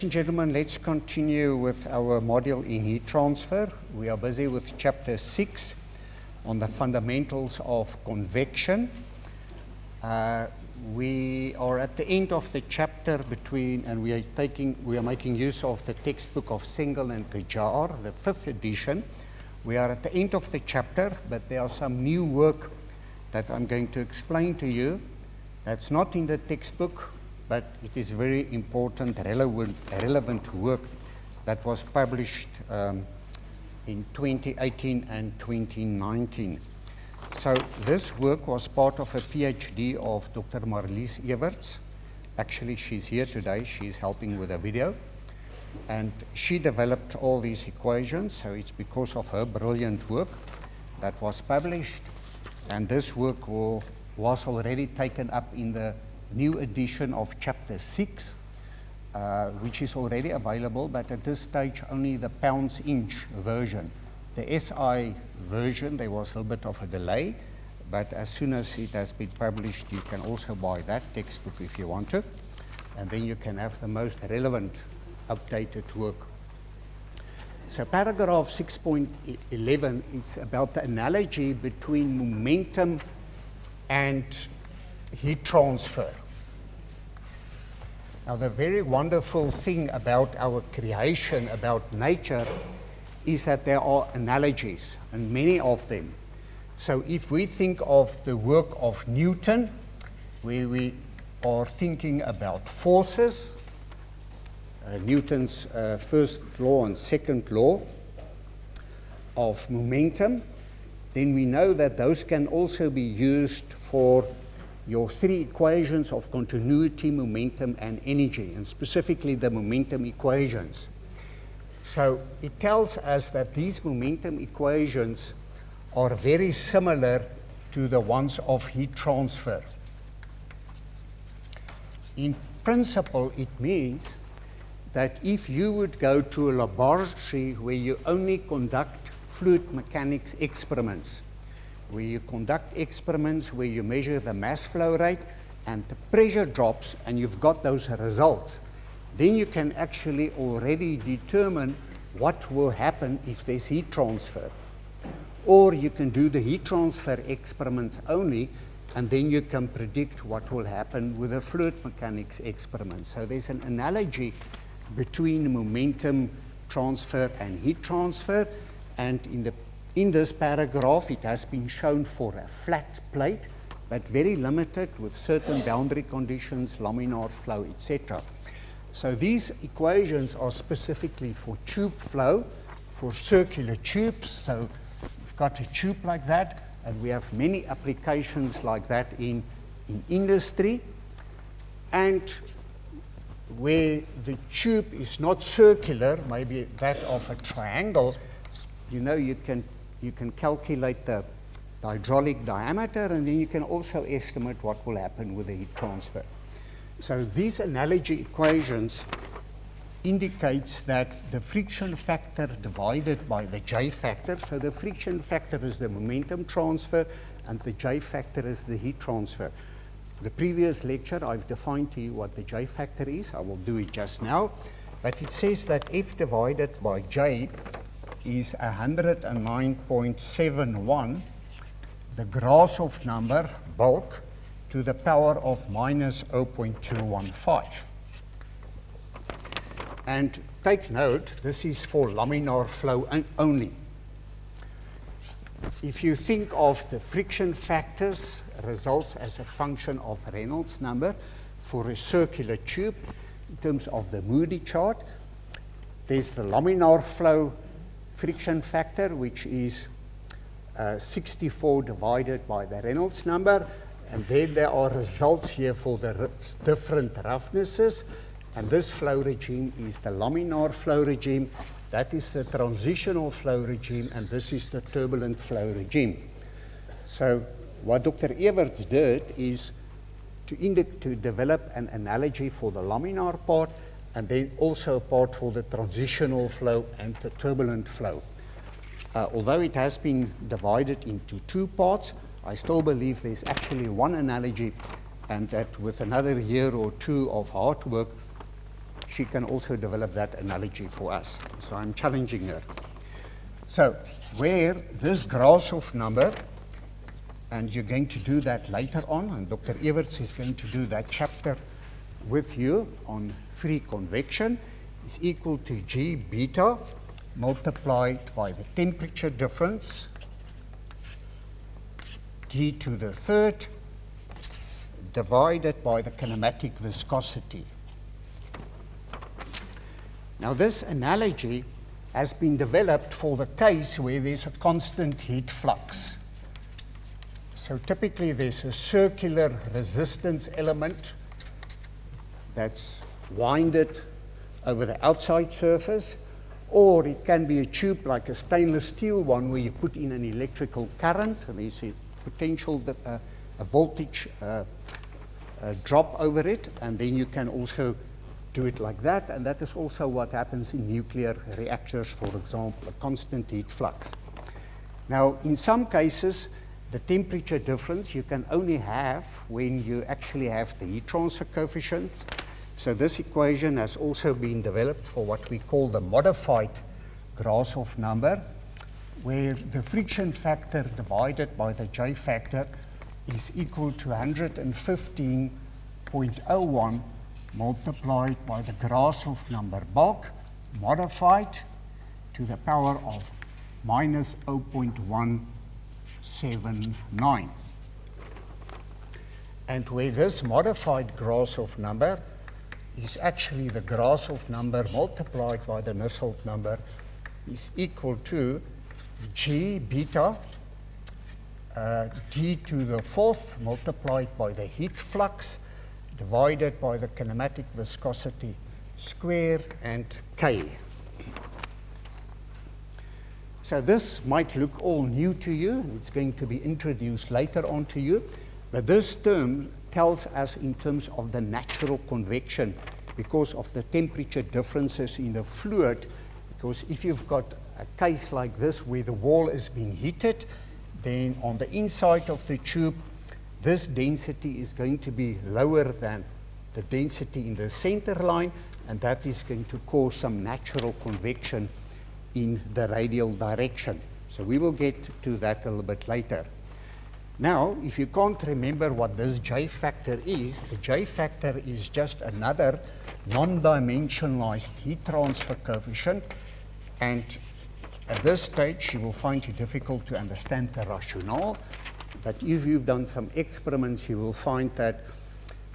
Ladies and gentlemen, let's continue with our module in heat transfer. We are busy with chapter 6 on the fundamentals of convection. We are at the end of the chapter and we are making use of the textbook of Cengel and Ghajar, the 5th edition. We are at the end of the chapter, but there are some new work that I'm going to explain to you. That's not in the textbook, but it is very important, relevant work that was published in 2018 and 2019. So this work was part of a PhD of Dr. Marlies Everts. Actually, she's here today. She's helping with a video. And she developed all these equations, so it's because of her brilliant work that was published. And this work was already taken up in the new edition of chapter 6, which is already available, but at this stage only the pounds-inch version. The SI version, there was a little bit of a delay, but as soon as it has been published, you can also buy that textbook if you want to, and then you can have the most relevant updated work. So paragraph 6.11 is about the analogy between momentum and heat transfer. Now, the very wonderful thing about our creation, about nature, is that there are analogies, and many of them. So if we think of the work of Newton, where we are thinking about forces, Newton's first law and second law of momentum, then we know that those can also be used for your three equations of continuity, momentum, and energy, and specifically the momentum equations. So it tells us that these momentum equations are very similar to the ones of heat transfer. In principle, it means that if you would go to a laboratory where you only conduct fluid mechanics experiments, where you conduct experiments where you measure the mass flow rate and the pressure drops, and you've got those results, then you can actually already determine what will happen if there's heat transfer. Or you can do the heat transfer experiments only, and then you can predict what will happen with a fluid mechanics experiment. So there's an analogy between momentum transfer and heat transfer, and in this paragraph, it has been shown for a flat plate, but very limited with certain boundary conditions, laminar flow, etc. So these equations are specifically for tube flow, for circular tubes. So we've got a tube like that, and we have many applications like that in industry. And where the tube is not circular, maybe that of a triangle, you know, you can calculate the hydraulic diameter, and then you can also estimate what will happen with the heat transfer. So these analogy equations indicates that the friction factor divided by the J factor, so the friction factor is the momentum transfer, and the J factor is the heat transfer. The previous lecture, I've defined to you what the J factor is. I will do it just now. But it says that F divided by J is 109.71, the Grashof number, bulk, to the power of minus 0.215. And take note, this is for laminar flow only. If you think of the friction factors, results as a function of Reynolds number for a circular tube, in terms of the Moody chart, there's the laminar flow friction factor, which is 64 divided by the Reynolds number, and then there are results here for the different roughnesses, and this flow regime is the laminar flow regime, that is the transitional flow regime, and this is the turbulent flow regime. So what Dr. Everts did is to develop an analogy for the laminar part, and then also a part for the transitional flow and the turbulent flow. Although it has been divided into two parts, I still believe there's actually one analogy, and that with another year or two of hard work, she can also develop that analogy for us. So I'm challenging her. So where this Grashof number, and you're going to do that later on, and Dr. Everts is going to do that chapter with you on free convection, is equal to G beta multiplied by the temperature difference, d to the third, divided by the kinematic viscosity. Now this analogy has been developed for the case where there's a constant heat flux. So typically there's a circular resistance element that's winded over the outside surface, or it can be a tube like a stainless steel one where you put in an electrical current, and there's a potential, a voltage drop over it, and then you can also do it like that, and that is also what happens in nuclear reactors, for example, a constant heat flux. Now, in some cases, the temperature difference you can only have when you actually have the heat transfer coefficients. So this equation has also been developed for what we call the modified Grashof number, where the friction factor divided by the J factor is equal to 115.01 multiplied by the Grashof number bulk, modified to the power of minus 0.179. And where this modified Grashof number is actually the Grashof number multiplied by the Nusselt number is equal to G beta d to the fourth multiplied by the heat flux divided by the kinematic viscosity square and K. So this might look all new to you. It's going to be introduced later on to you. But this term tells us in terms of the natural convection because of the temperature differences in the fluid. Because if you've got a case like this where the wall is being heated, then on the inside of the tube, this density is going to be lower than the density in the center line, and that is going to cause some natural convection in the radial direction. So we will get to that a little bit later. Now, if you can't remember what this J factor is, the J factor is just another non-dimensionalized heat transfer coefficient, and at this stage you will find it difficult to understand the rationale, but if you've done some experiments, you will find that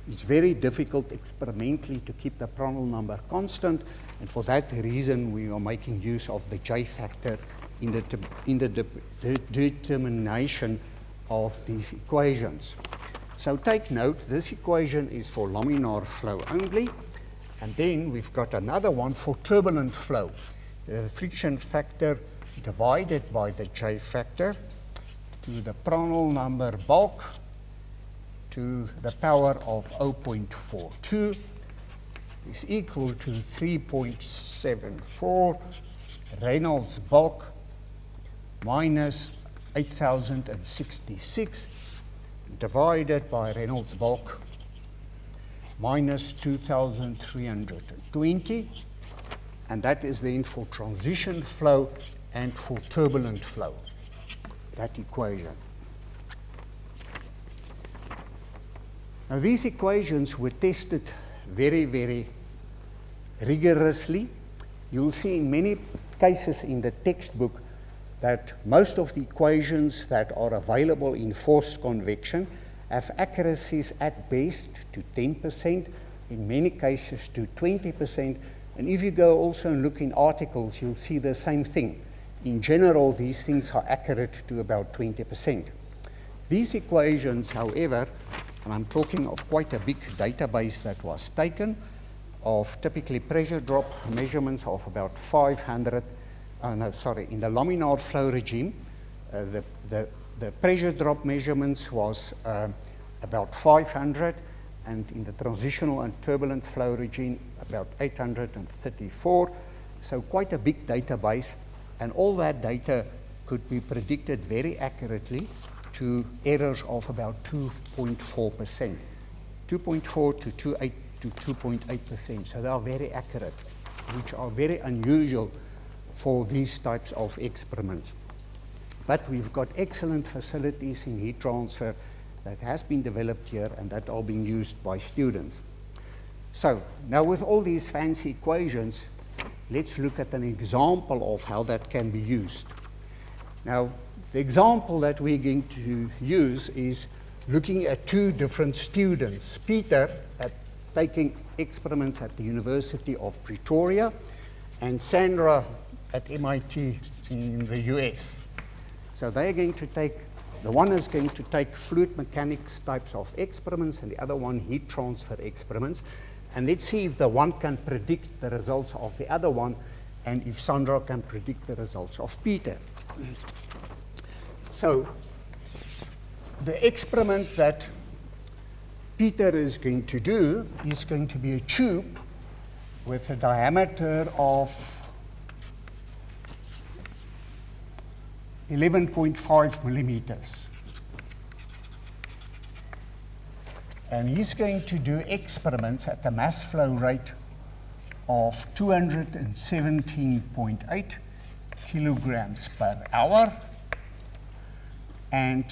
it's very difficult experimentally to keep the Prandtl number constant, and for that reason we are making use of the J factor in the determination of these equations. So take note, this equation is for laminar flow only, and then we've got another one for turbulent flow. The friction factor divided by the J factor to the Prandtl number bulk to the power of 0.42 is equal to 3.74 Reynolds bulk minus 8,066 divided by Reynolds bulk minus 2,320, and that is then for transition flow and for turbulent flow, that equation. Now these equations were tested very, very rigorously. You'll see in many cases in the textbook that most of the equations that are available in forced convection have accuracies at best to 10%, in many cases to 20%, and if you go also and look in articles, you'll see the same thing. In general, these things are accurate to about 20%. These equations, however, and I'm talking of quite a big database that was taken, of typically pressure drop measurements of about 500, in the laminar flow regime, the pressure drop measurements was about 500, and in the transitional and turbulent flow regime, about 834. So quite a big database, and all that data could be predicted very accurately to errors of about 2.4%, 2.4 to to 2.8%. So they are very accurate, which are very unusual for these types of experiments. But we've got excellent facilities in heat transfer that has been developed here and that are being used by students. So now with all these fancy equations, let's look at an example of how that can be used. Now, the example that we're going to use is looking at two different students. Peter taking experiments at the University of Pretoria and Sandra at MIT in the US. So they're going to take, the one is going to take fluid mechanics types of experiments and the other one heat transfer experiments. And let's see if the one can predict the results of the other one and if Sandra can predict the results of Peter. So the experiment that Peter is going to do is going to be a tube with a diameter of 11.5 millimeters. And he's going to do experiments at a mass flow rate of 217.8 kilograms per hour. And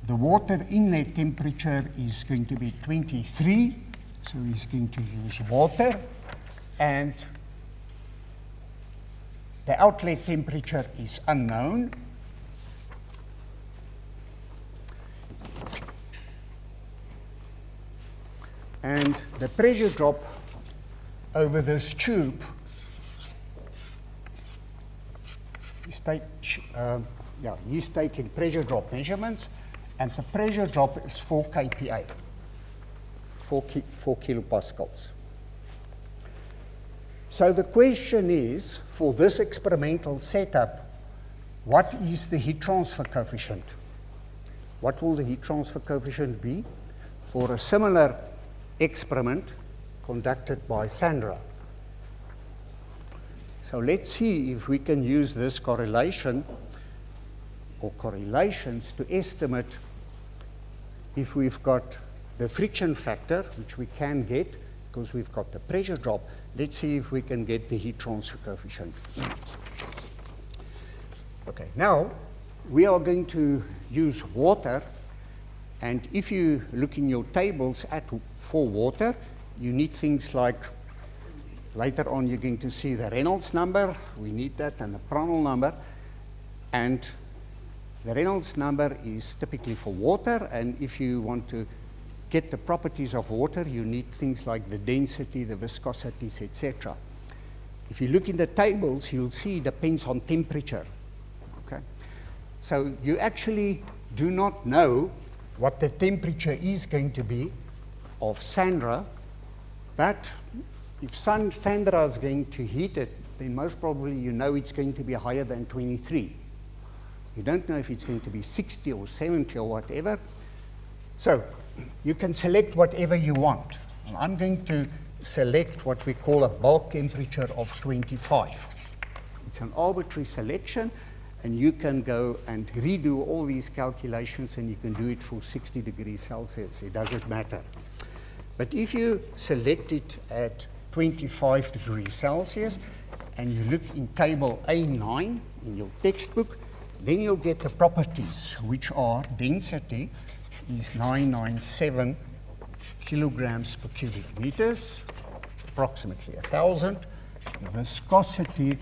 the water inlet temperature is going to be 23, so he's going to use water. And the outlet temperature is unknown. And the pressure drop over this tube is he's taking pressure drop measurements, and the pressure drop is 4 kPa, 4 kilopascals. So the question is, for this experimental setup, what is the heat transfer coefficient? What will the heat transfer coefficient be for a similar experiment conducted by Sandra? So let's see if we can use this correlation or correlations to estimate if we've got the friction factor, which we can get because we've got the pressure drop. Let's see if we can get the heat transfer coefficient. Okay, now we are going to use water, and if you look in your tables for water, you need things like, later on you're going to see the Reynolds number, we need that, and the Prandtl number. And the Reynolds number is typically for water, and if you want to get the properties of water, you need things like the density, the viscosities, etc. If you look in the tables, you'll see it depends on temperature. Okay? So you actually do not know what the temperature is going to be of Sandra, but if Sandra is going to heat it, then most probably you know it's going to be higher than 23. You don't know if it's going to be 60 or 70 or whatever. So you can select whatever you want. And I'm going to select what we call a bulk temperature of 25. It's an arbitrary selection, and you can go and redo all these calculations, and you can do it for 60 degrees Celsius. It doesn't matter. But if you select it at 25 degrees Celsius, and you look in table A9 in your textbook, then you'll get the properties, which are density is 997 kilograms per cubic meters, approximately 1,000. The viscosity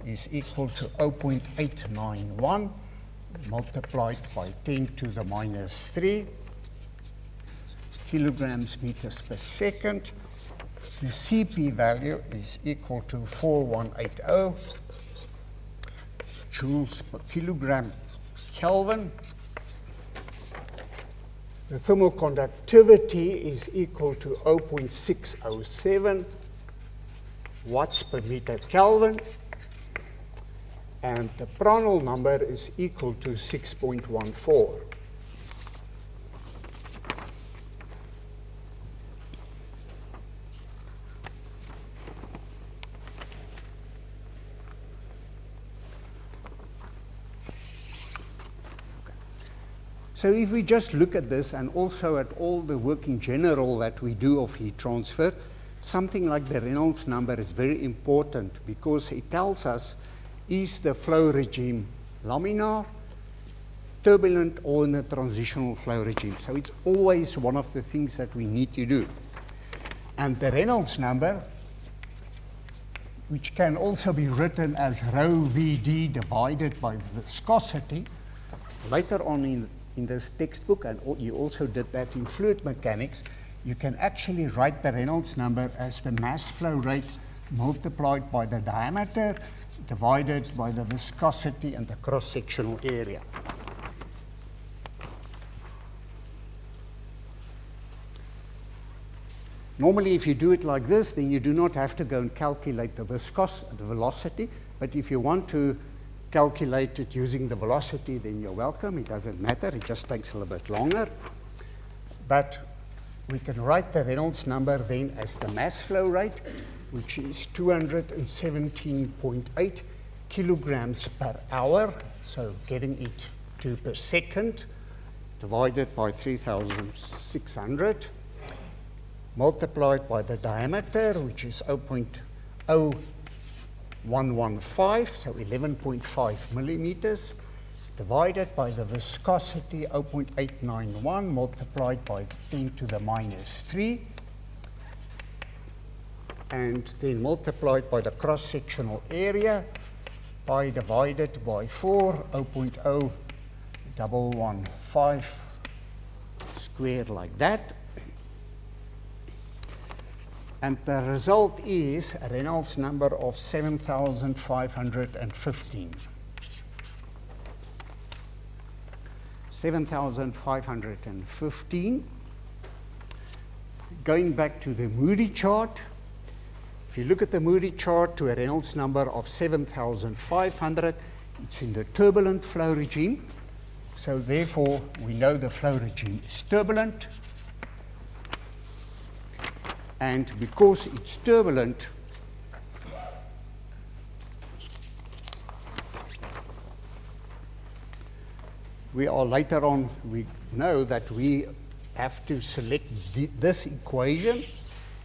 is equal to 0.891 multiplied by 10 to the minus 3 kilograms meters per second. The Cp value is equal to 4180 joules per kilogram Kelvin. The thermal conductivity is equal to 0.607 watts per meter Kelvin. And the Prandtl number is equal to 6.14. So if we just look at this and also at all the work in general that we do of heat transfer, something like the Reynolds number is very important because it tells us, is the flow regime laminar, turbulent, or in a transitional flow regime. So it's always one of the things that we need to do. And the Reynolds number, which can also be written as rho Vd divided by the viscosity, later on in this textbook, and you also did that in fluid mechanics, you can actually write the Reynolds number as the mass flow rate multiplied by the diameter divided by the viscosity and the cross-sectional area. Normally, if you do it like this, then you do not have to go and calculate the velocity, but if you want to calculate it using the velocity, then you're welcome. It doesn't matter. It just takes a little bit longer. But we can write the Reynolds number then as the mass flow rate, which is 217.8 kilograms per hour. So getting it to per second divided by 3,600 multiplied by the diameter, which is 0.0115, so 11.5 millimeters, divided by the viscosity 0.891 multiplied by 10 to the minus 3, and then multiplied by the cross-sectional area, pi divided by 4, 0.0115 squared like that. And the result is a Reynolds number of 7,515. 7,515. Going back to the Moody chart, if you look at the Moody chart to a Reynolds number of 7,500, it's in the turbulent flow regime. So therefore, we know the flow regime is turbulent. And because it's turbulent, we know that we have to select this equation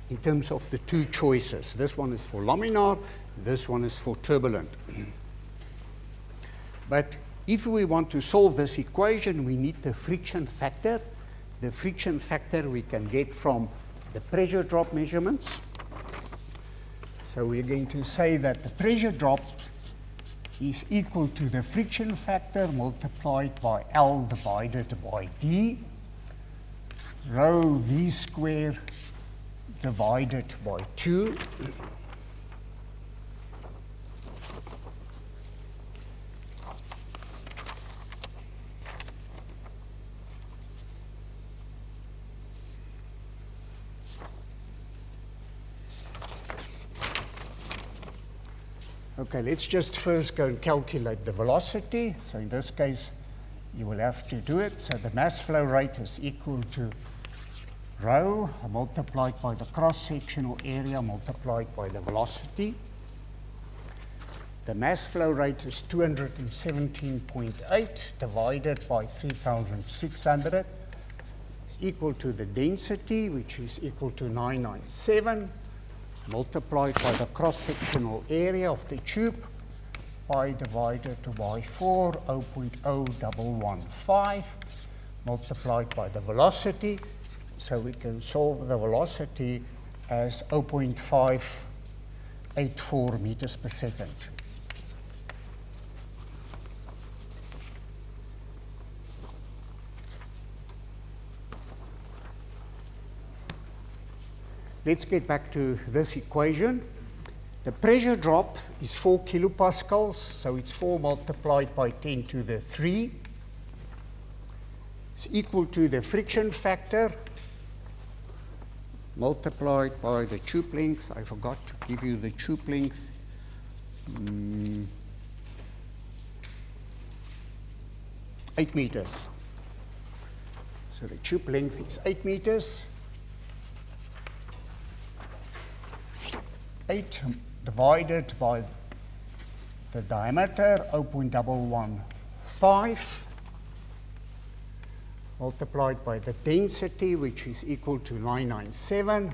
in terms of the two choices. This one is for laminar, this one is for turbulent. But if we want to solve this equation, we need the friction factor. The friction factor we can get from the pressure drop measurements. So we're going to say that the pressure drop is equal to the friction factor multiplied by L divided by D, rho V square divided by 2. Okay, let's just first go and calculate the velocity. So in this case, you will have to do it. So the mass flow rate is equal to rho multiplied by the cross-sectional area multiplied by the velocity. The mass flow rate is 217.8 divided by 3,600 is equal to the density, which is equal to 997. Multiplied by the cross-sectional area of the tube, pi divided by 4, 0.0115, multiplied by the velocity. So we can solve the velocity as 0.584 meters per second. Let's get back to this equation. The pressure drop is 4 kilopascals, so it's 4 multiplied by 10 to the 3. It's equal to the friction factor multiplied by the tube length. I forgot to give you the tube length. 8 meters. So the tube length is 8 meters. 8 divided by the diameter, 0.115, multiplied by the density, which is equal to 997.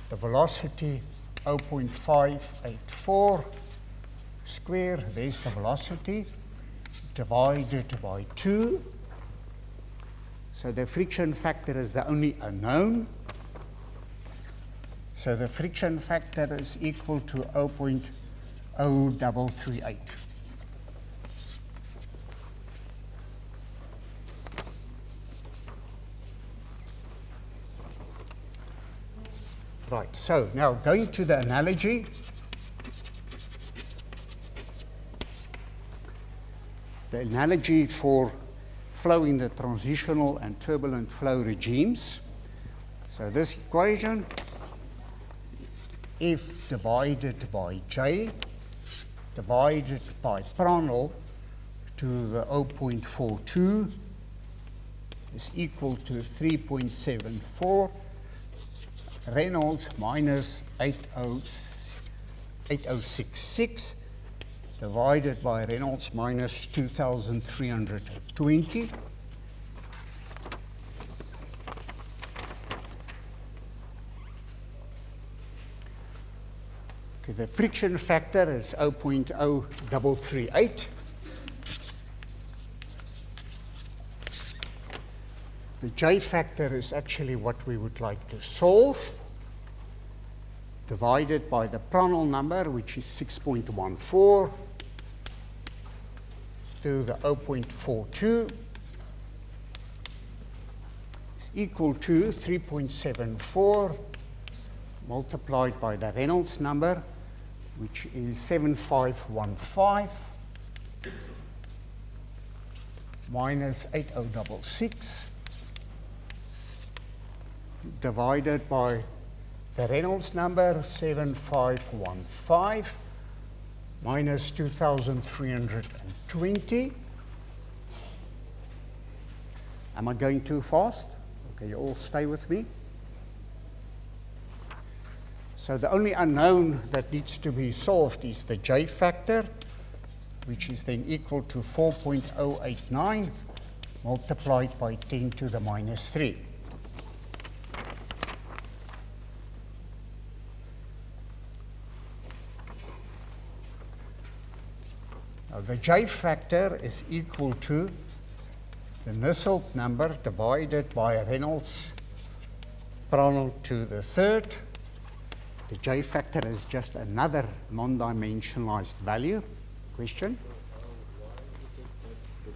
The velocity 0.584 square, there's the velocity, divided by 2. So the friction factor is the only unknown. So the friction factor is equal to 0.0338. Right, so now going to the analogy. The analogy for flow in the transitional and turbulent flow regimes. So this equation, F divided by J divided by Prandtl to the 0.42 is equal to 3.74 Reynolds minus 8066 divided by Reynolds minus 2320. Okay, the friction factor is 0.0338. The J factor is actually what we would like to solve, divided by the Prandtl number, which is 6.14, to the 0.42 is equal to 3.74 multiplied by the Reynolds number, which is 7515 minus 8066 divided by the Reynolds number 7515 minus 2320. Am I going too fast? Okay, you all stay with me. So the only unknown that needs to be solved is the J factor, which is then equal to 4.089 multiplied by 10 to the minus 3. Now the J factor is equal to the Nusselt number divided by Reynolds Prandtl to the third. The J factor is just another non-dimensionalized value. Question? Why is it that the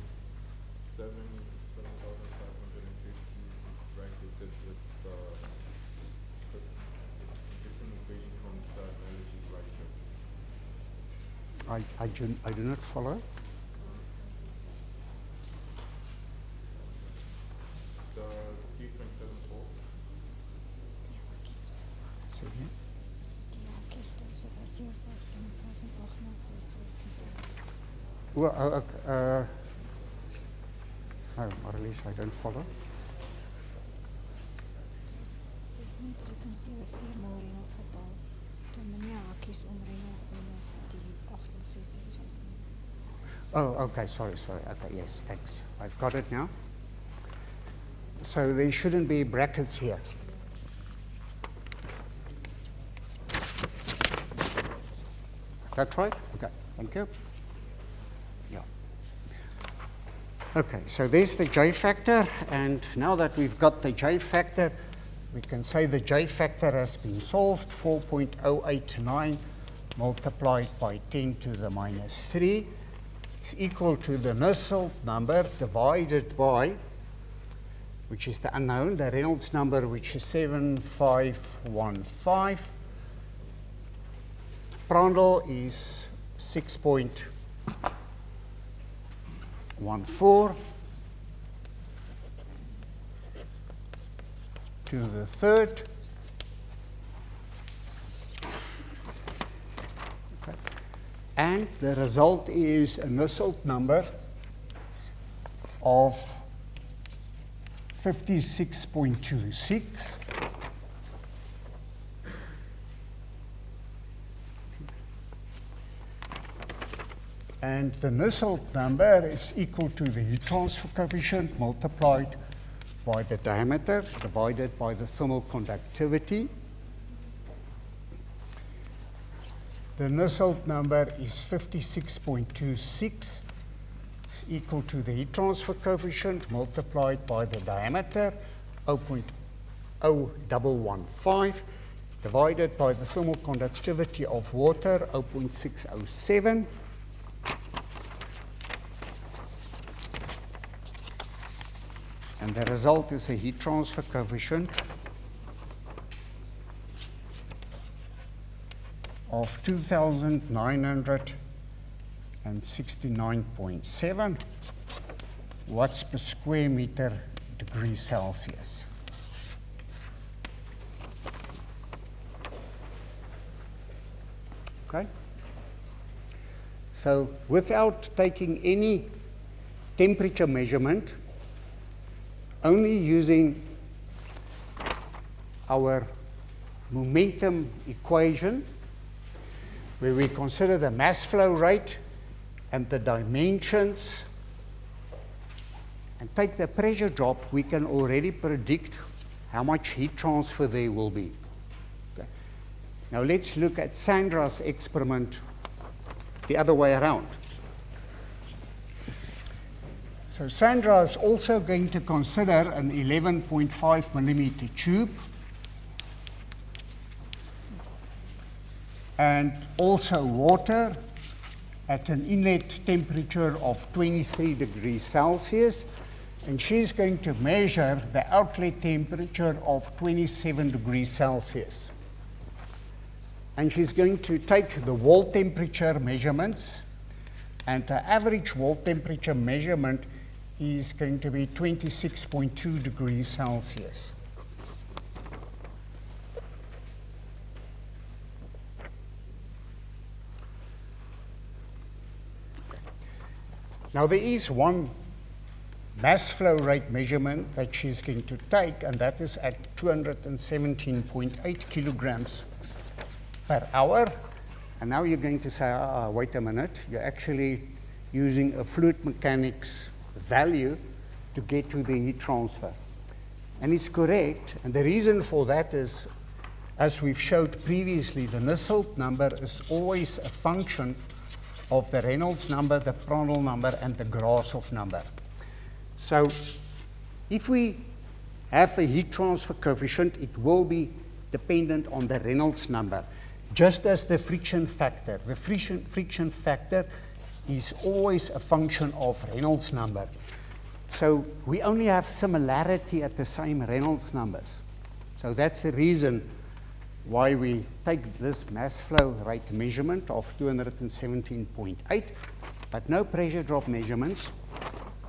7,550 bracketed with because it's a different equation from the analogy right here? I do not follow. The 3.74. So here. Well, no, or at least I don't follow. Dis nie 3.74 mal Reynolds getal. Toe meneer hakies om Reynolds minus die 68 was nie. Oh, okay, sorry. Okay, yes, thanks. I've got it now. So there shouldn't be brackets here. That's right? Okay, thank you. Yeah. Okay, so there's the J factor, and now that we've got the J factor, we can say the J factor has been solved. 4.089 multiplied by 10 to the minus 3 is equal to the Nusselt number divided by, which is the unknown, the Reynolds number, which is 7515. Prandtl is 6.14 to the third. Okay. And the result is a Nusselt number of 56.26. And the Nusselt number is equal to the heat transfer coefficient multiplied by the diameter divided by the thermal conductivity. The Nusselt number is 56.26. It's equal to the heat transfer coefficient multiplied by the diameter, 0.0115, divided by the thermal conductivity of water, 0.607. And the result is a heat transfer coefficient of 2,969.7 watts per square meter degree Celsius. Okay? So without taking any temperature measurement, only using our momentum equation, where we consider the mass flow rate and the dimensions, and take the pressure drop, we can already predict how much heat transfer there will be. Okay. Now let's look at Sandra's experiment the other way around. So Sandra is also going to consider an 11.5 millimeter tube and also water at an inlet temperature of 23 degrees Celsius, and she's going to measure the outlet temperature of 27 degrees Celsius. And she's going to take the wall temperature measurements, and the average wall temperature measurement is going to be 26.2 degrees Celsius. Now there is one mass flow rate measurement that she's going to take, and that is at 217.8 kilograms per hour. And now you're going to say, wait a minute, you're actually using a fluid mechanics value to get to the heat transfer. And it's correct, and the reason for that is, as we've showed previously, the Nusselt number is always a function of the Reynolds number, the Prandtl number, and the Grashof number. So if we have a heat transfer coefficient, it will be dependent on the Reynolds number, just as the friction factor. The friction factor is always a function of Reynolds number. So we only have similarity at the same Reynolds numbers. So that's the reason why we take this mass flow rate measurement of 217.8, but no pressure drop measurements.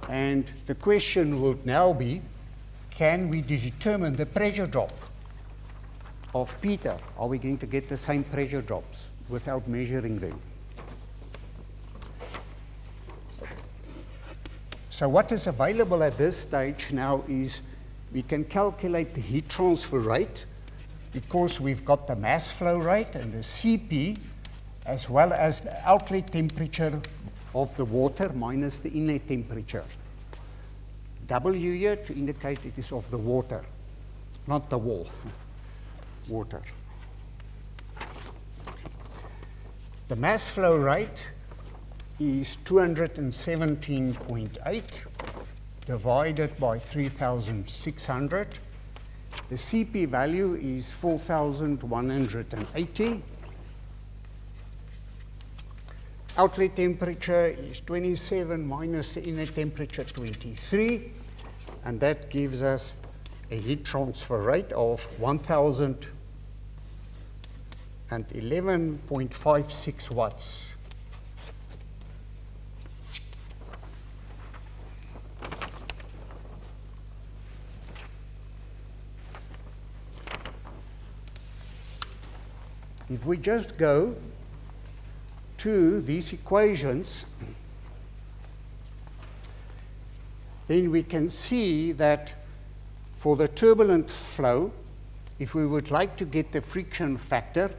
And the question would now be, can we determine the pressure drop of Peter? Are we going to get the same pressure drops without measuring them? So what is available at this stage now is we can calculate the heat transfer rate, because we've got the mass flow rate and the CP, as well as the outlet temperature of the water minus the inlet temperature. W here to indicate it is of the water, not the wall, water. The mass flow rate is 217.8 divided by 3,600. The CP value is 4,180. Outlet temperature is 27 minus the inlet temperature 23, and that gives us a heat transfer rate of 1,011.56 watts. If we just go to these equations, then we can see that for the turbulent flow, if we would like to get the friction factor,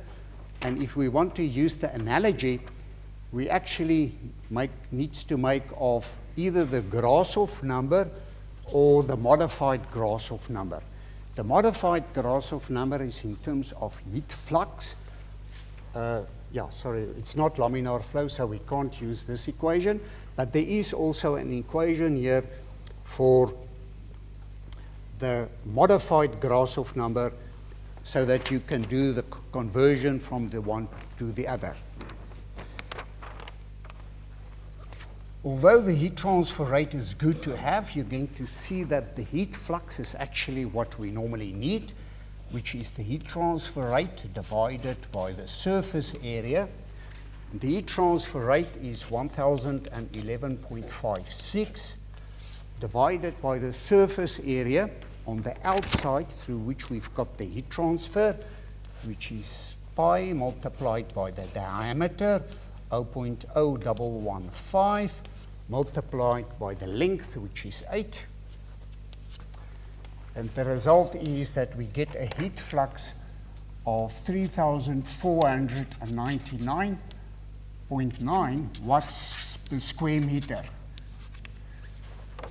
and if we want to use the analogy, we actually needs to make of either the Grashof number or the modified Grashof number. The modified Grashof number is in terms of heat flux. It's not laminar flow, so we can't use this equation. But there is also an equation here for the modified Grashof number so that you can do the conversion from the one to the other. Although the heat transfer rate is good to have, you're going to see that the heat flux is actually what we normally need, which is the heat transfer rate divided by the surface area. The heat transfer rate is 1011.56 divided by the surface area on the outside through which we've got the heat transfer, which is pi multiplied by the diameter, 0.0115, multiplied by the length, which is 8. And the result is that we get a heat flux of 3,499.9 watts per square meter,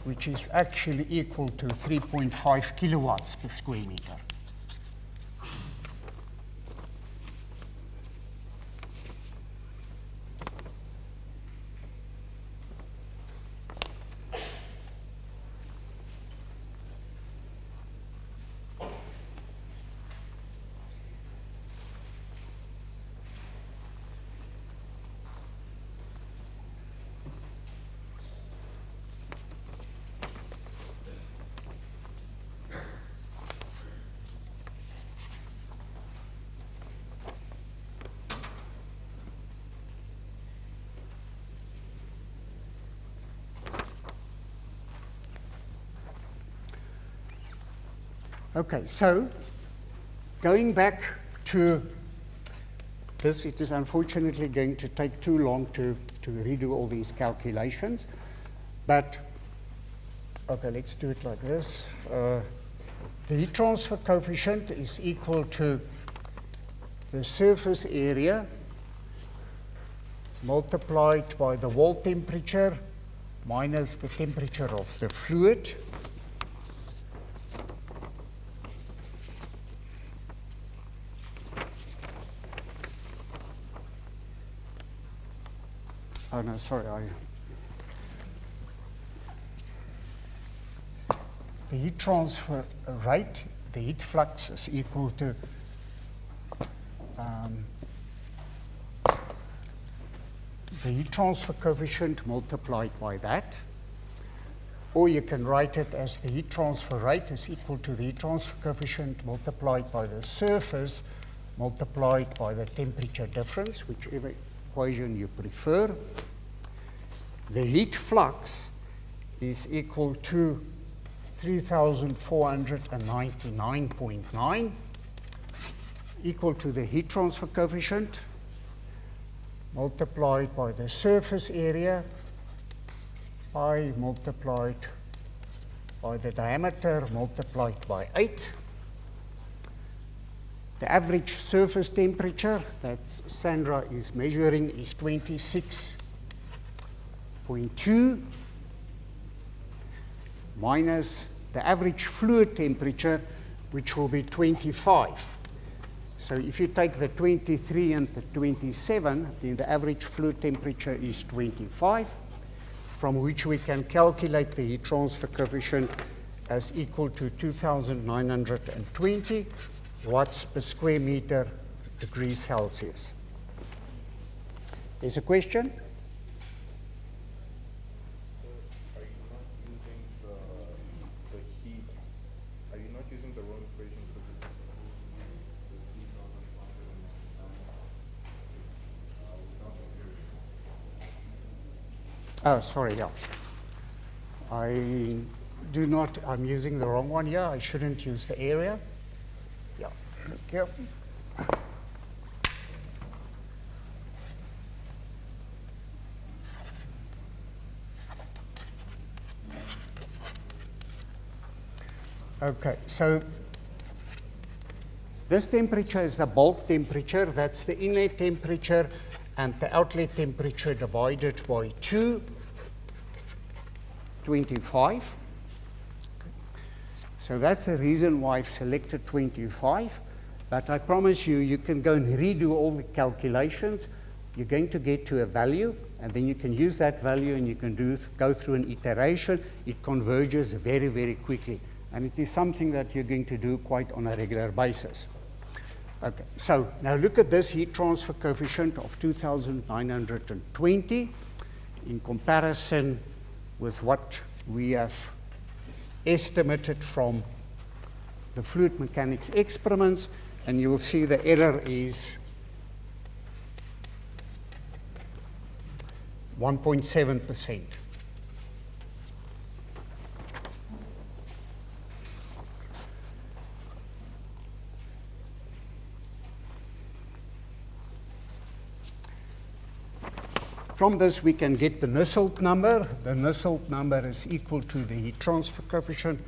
which is actually equal to 3.5 kilowatts per square meter. Okay, so going back to this, it is unfortunately going to take too long to redo all these calculations. But, okay, let's do it like this. The heat transfer coefficient is equal to the surface area multiplied by the wall temperature minus the temperature of the fluid. Oh, no, sorry. The heat transfer rate, the heat flux is equal to the heat transfer coefficient multiplied by that. Or you can write it as the heat transfer rate is equal to the heat transfer coefficient multiplied by the surface multiplied by the temperature difference, whichever equation you prefer. The heat flux is equal to 3,499.9 equal to the heat transfer coefficient multiplied by the surface area pi multiplied by the diameter multiplied by 8. The average surface temperature that Sandra is measuring is 26.2 minus the average fluid temperature, which will be 25. So if you take the 23 and the 27, then the average fluid temperature is 25, from which we can calculate the heat transfer coefficient as equal to 2,920 watts per square meter degrees Celsius. There's a question? Are you not using the heat? Are you not using the wrong equation because it's Oh, sorry, yeah. I do not, I'm using the wrong one here. I shouldn't use the area. Yeah, thank you. Okay, so this temperature is the bulk temperature. That's the inlet temperature and the outlet temperature divided by 2, 25. So that's the reason why I've selected 25. But I promise you, you can go and redo all the calculations. You're going to get to a value, and then you can use that value and you can go through an iteration. It converges very, very quickly. And it is something that you're going to do quite on a regular basis. Okay, so now look at this heat transfer coefficient of 2,920 in comparison with what we have estimated from the fluid mechanics experiments, and you will see the error is 1.7%. From this, we can get the Nusselt number. The Nusselt number is equal to the heat transfer coefficient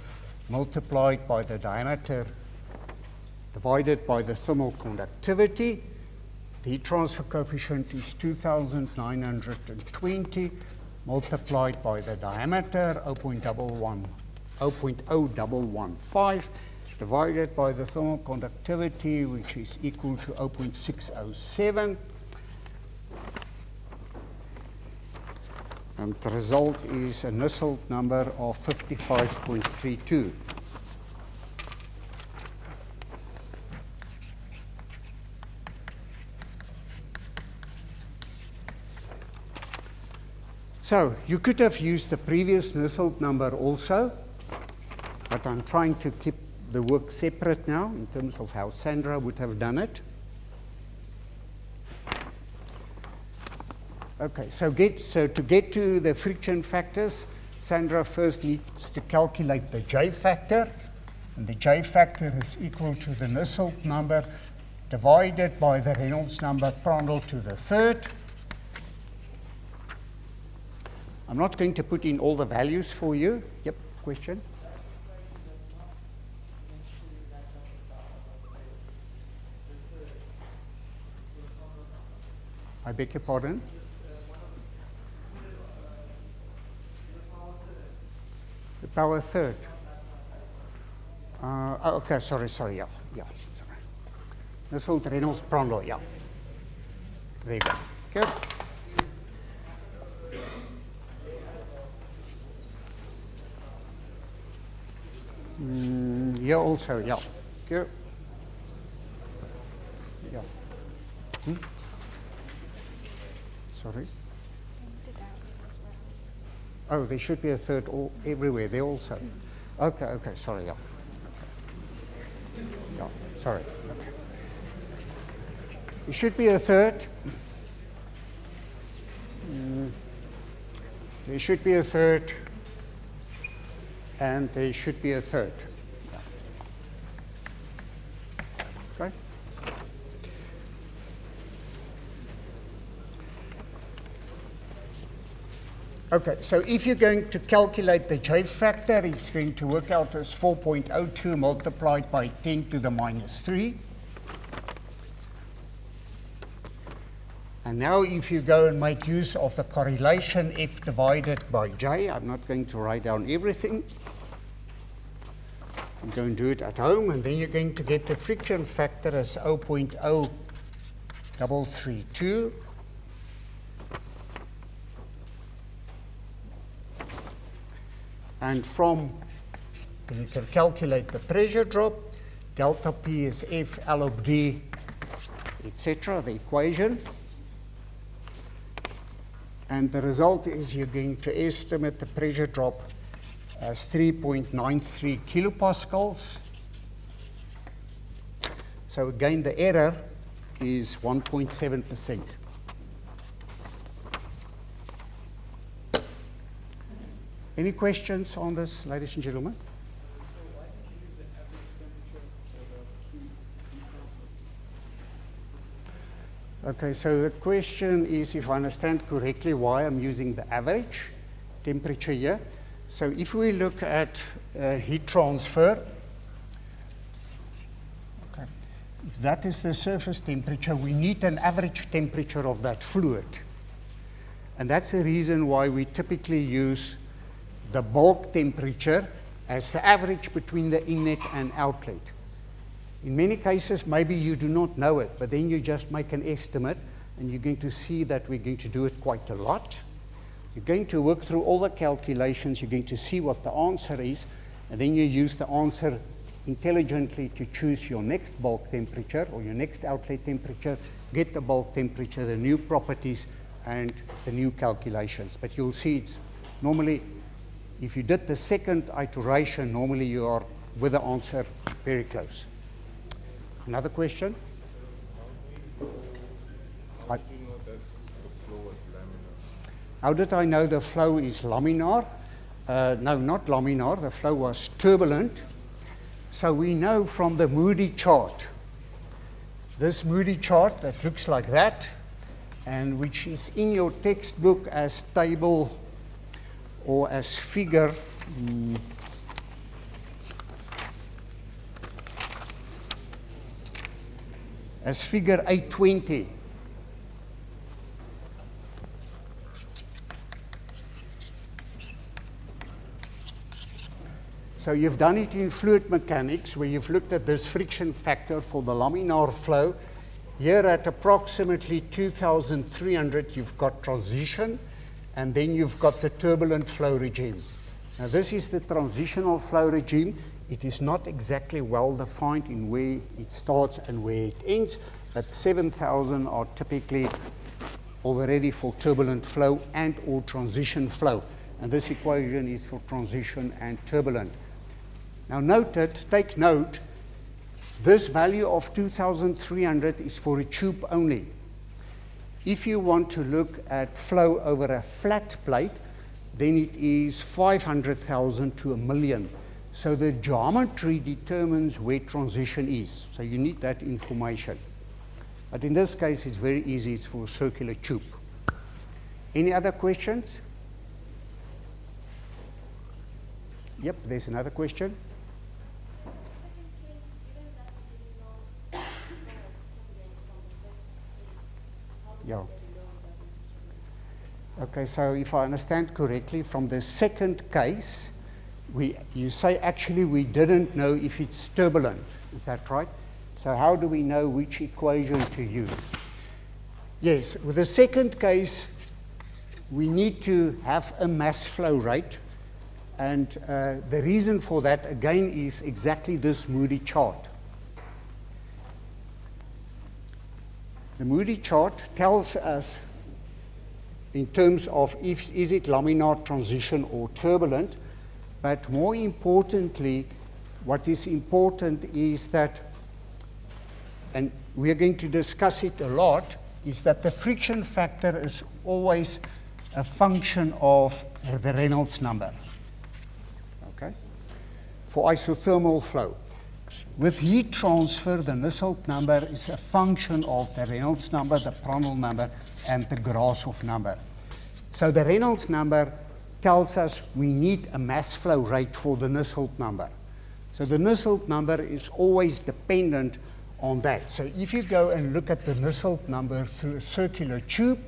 multiplied by the diameter divided by the thermal conductivity. The heat transfer coefficient is 2,920 multiplied by the diameter, 0.0115, divided by the thermal conductivity, which is equal to 0.607. And the result is a Nusselt number of 55.32. So you could have used the previous Nusselt number also, but I'm trying to keep the work separate now in terms of how Sandra would have done it. Okay, so to get to the friction factors, Sandra first needs to calculate the J factor, and the J factor is equal to the Nusselt number divided by the Reynolds number Prandtl to the third. I'm not going to put in all the values for you. Yep, question? I beg your pardon? The power third. Okay, sorry, yeah, sorry. Nusselt, Reynolds, Prandtl, yeah. There you go. Good. Here also, yeah. Good. Yeah. Sorry. Oh, there should be a third everywhere. There also. Okay, sorry, yeah. Yeah, sorry. Okay. There should be a third. There should be a third. And there should be a third. Okay? Okay, so if you're going to calculate the J factor, it's going to work out as 4.02 multiplied by 10 to the minus 3. And now if you go and make use of the correlation F divided by J, I'm not going to write down everything. You go and do it at home, and then you're going to get the friction factor as 0.0332. And from, you can calculate the pressure drop. Delta P is F L of D, etc., the equation. And the result is you're going to estimate the pressure drop as 3.93 kilopascals. So again, the error is 1.7%. Any questions on this, ladies and gentlemen? So why did you use the average temperature for the heat? Okay, so the question is, if I understand correctly, why I'm using the average temperature here. So if we look at heat transfer, okay, if that is the surface temperature, we need an average temperature of that fluid. And that's the reason why we typically use the bulk temperature as the average between the inlet and outlet. In many cases, maybe you do not know it, but then you just make an estimate, and you're going to see that we're going to do it quite a lot. You're going to work through all the calculations, you're going to see what the answer is, and then you use the answer intelligently to choose your next bulk temperature or your next outlet temperature, get the bulk temperature, the new properties, and the new calculations. But you'll see it's normally, if you did the second iteration, normally you are with the answer very close. Another question? How did I know the flow is laminar? No, not laminar. The flow was turbulent. So we know from the Moody chart, this Moody chart that looks like that, and which is in your textbook as table or as figure figure 820. So you've done it in fluid mechanics, where you've looked at this friction factor for the laminar flow. Here at approximately 2,300, you've got transition, and then you've got the turbulent flow regime. Now this is the transitional flow regime. It is not exactly well defined in where it starts and where it ends, but 7,000 are typically already for turbulent flow and or transition flow. And this equation is for transition and turbulent. Now take note, this value of 2,300 is for a tube only. If you want to look at flow over a flat plate, then it is 500,000 to 1 million. So the geometry determines where transition is. So you need that information. But in this case, it's very easy. It's for a circular tube. Any other questions? Yep, there's another question. Yeah. Okay, so if I understand correctly, from the second case, you say actually we didn't know if it's turbulent. Is that right? So how do we know which equation to use? Yes, with the second case, we need to have a mass flow rate. And the reason for that, again, is exactly this Moody chart. The Moody chart tells us in terms of is it laminar, transition, or turbulent, but more importantly, what is important is that, and we are going to discuss it a lot, is that the friction factor is always a function of the Reynolds number, okay, for isothermal flow. With heat transfer, the Nusselt number is a function of the Reynolds number, the Prandtl number, and the Grashof number. So the Reynolds number tells us we need a mass flow rate for the Nusselt number. So the Nusselt number is always dependent on that. So if you go and look at the Nusselt number through a circular tube,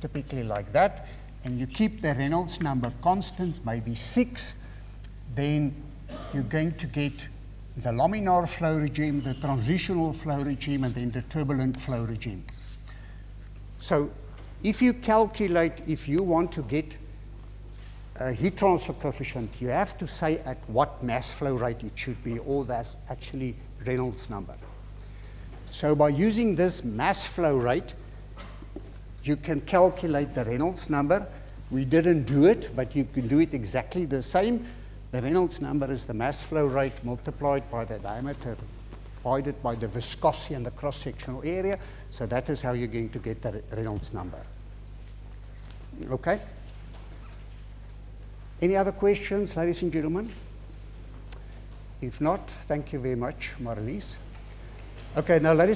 typically like that, and you keep the Reynolds number constant, maybe 6, then you're going to get the laminar flow regime, the transitional flow regime, and then the turbulent flow regime. So if you calculate, if you want to get a heat transfer coefficient, you have to say at what mass flow rate it should be, or that's actually Reynolds number. So by using this mass flow rate, you can calculate the Reynolds number. We didn't do it, but you can do it exactly the same. The Reynolds number is the mass flow rate multiplied by the diameter divided by the viscosity and the cross-sectional area. So that is how you're going to get the Reynolds number. Okay? Any other questions, ladies and gentlemen? If not, thank you very much, Marlies. Okay, now ladies